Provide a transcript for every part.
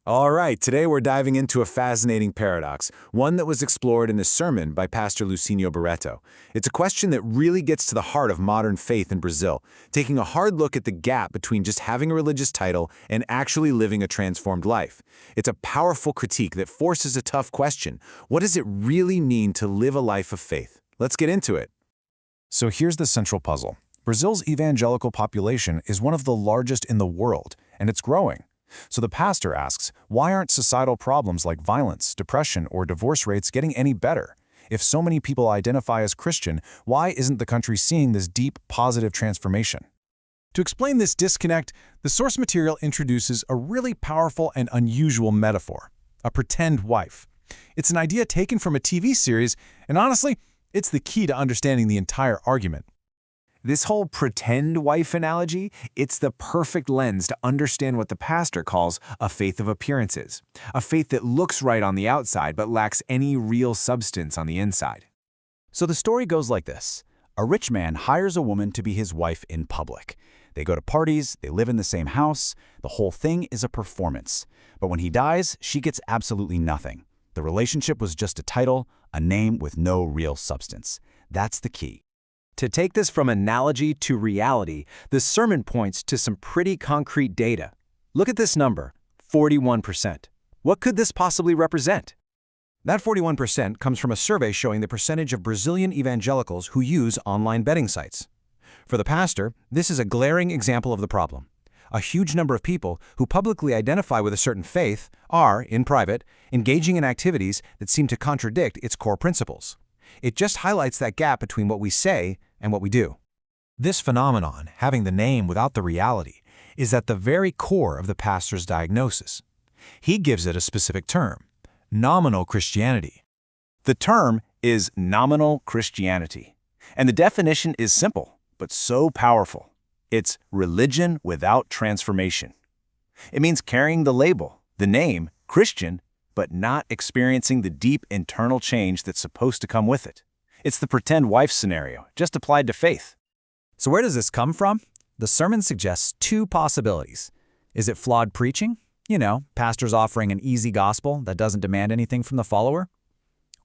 All right, today we're diving into a fascinating paradox, one that was explored in a sermon by Pastor Lucinho Barreto. It's a question that really gets to the heart of modern faith in Brazil, taking a hard look at the gap between just having a religious title and actually living a transformed life. It's a powerful critique that forces a tough question. What does it really mean to live a life of faith? Let's get into it. So here's the central puzzle. Brazil's evangelical population is one of the largest in the world, and it's growing. So the pastor asks, why aren't societal problems like violence, depression, or divorce rates getting any better? If so many people identify as Christian, why isn't the country seeing this deep, positive transformation? To explain this disconnect, the source material introduces a really powerful and unusual metaphor, a pretend wife. It's an idea taken from a TV series, and honestly, it's the key to understanding the entire argument. This whole pretend wife analogy, it's the perfect lens to understand what the pastor calls a faith of appearances, a faith that looks right on the outside but lacks any real substance on the inside. So the story goes like this. A rich man hires a woman to be his wife in public. They go to parties, they live in the same house, the whole thing is a performance. But when he dies, she gets absolutely nothing. The relationship was just a title, a name with no real substance. That's the key. To take this from analogy to reality, the sermon points to some pretty concrete data. Look at this number, 41%. What could this possibly represent? That 41% comes from a survey showing the percentage of Brazilian evangelicals who use online betting sites. For the pastor, this is a glaring example of the problem. A huge number of people who publicly identify with a certain faith are, in private, engaging in activities that seem to contradict its core principles. It just highlights that gap between what we say and what we do. This phenomenon, having the name without the reality, is at the very core of the pastor's diagnosis. He gives it a specific term, Nominal Christianity. The term is Nominal Christianity, and the definition is simple, but so powerful. It's religion without transformation. It means carrying the label, the name, Christian, but not experiencing the deep internal change that's supposed to come with it. It's the pretend wife scenario, just applied to faith. So where does this come from? The sermon suggests two possibilities. Is it flawed preaching? Pastors offering an easy gospel that doesn't demand anything from the follower?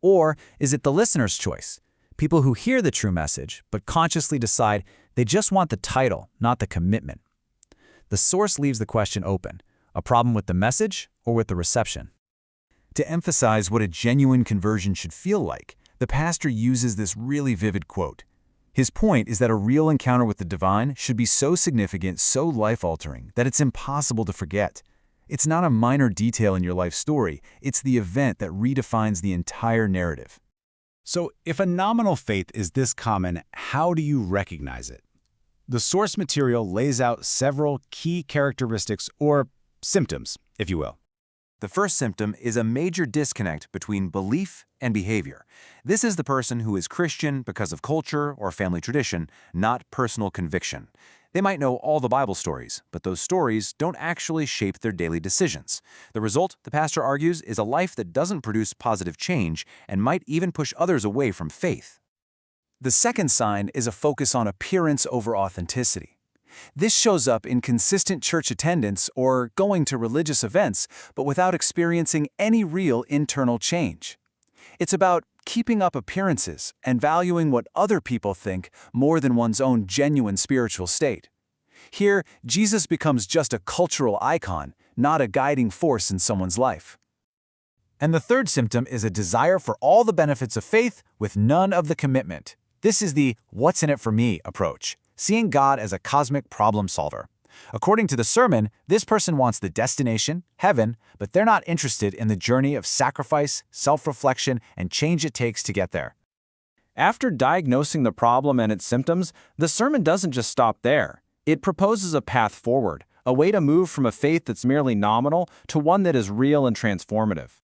Or is it the listener's choice? People who hear the true message, but consciously decide they just want the title, not the commitment. The source leaves the question open, a problem with the message or with the reception. To emphasize what a genuine conversion should feel like, the pastor uses this really vivid quote. His point is that a real encounter with the divine should be so significant, so life-altering, that it's impossible to forget. It's not a minor detail in your life story, it's the event that redefines the entire narrative. So if a nominal faith is this common, how do you recognize it? The source material lays out several key characteristics or symptoms, if you will. The first symptom is a major disconnect between belief and behavior. This is the person who is Christian because of culture or family tradition, not personal conviction. They might know all the Bible stories, but those stories don't actually shape their daily decisions. The result, the pastor argues, is a life that doesn't produce positive change and might even push others away from faith. The second sign is a focus on appearance over authenticity. This shows up in consistent church attendance or going to religious events, but without experiencing any real internal change. It's about keeping up appearances and valuing what other people think more than one's own genuine spiritual state. Here, Jesus becomes just a cultural icon, not a guiding force in someone's life. And the third symptom is a desire for all the benefits of faith with none of the commitment. This is the what's in it for me approach, seeing God as a cosmic problem solver. According to the sermon, this person wants the destination, heaven, but they're not interested in the journey of sacrifice, self-reflection, and change it takes to get there. After diagnosing the problem and its symptoms, the sermon doesn't just stop there. It proposes a path forward, a way to move from a faith that's merely nominal to one that is real and transformative.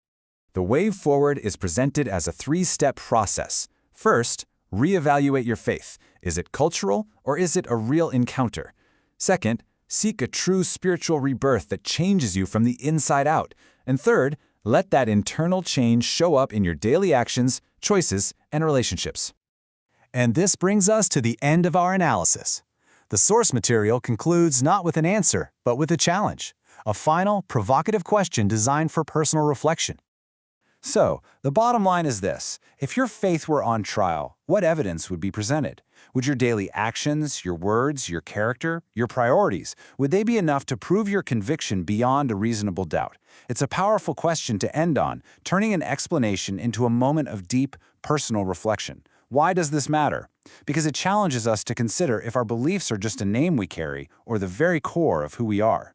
The way forward is presented as a three-step process. First, reevaluate your faith. Is it cultural or is it a real encounter? Second, seek a true spiritual rebirth that changes you from the inside out. And third, let that internal change show up in your daily actions, choices, and relationships. And this brings us to the end of our analysis. The source material concludes not with an answer, but with a challenge. a final, provocative question designed for personal reflection. So, the bottom line is this. If your faith were on trial, what evidence would be presented? Would your daily actions, your words, your character, your priorities, would they be enough to prove your conviction beyond a reasonable doubt? It's a powerful question to end on, turning an explanation into a moment of deep, personal reflection. Why does this matter? Because it challenges us to consider if our beliefs are just a name we carry or the very core of who we are.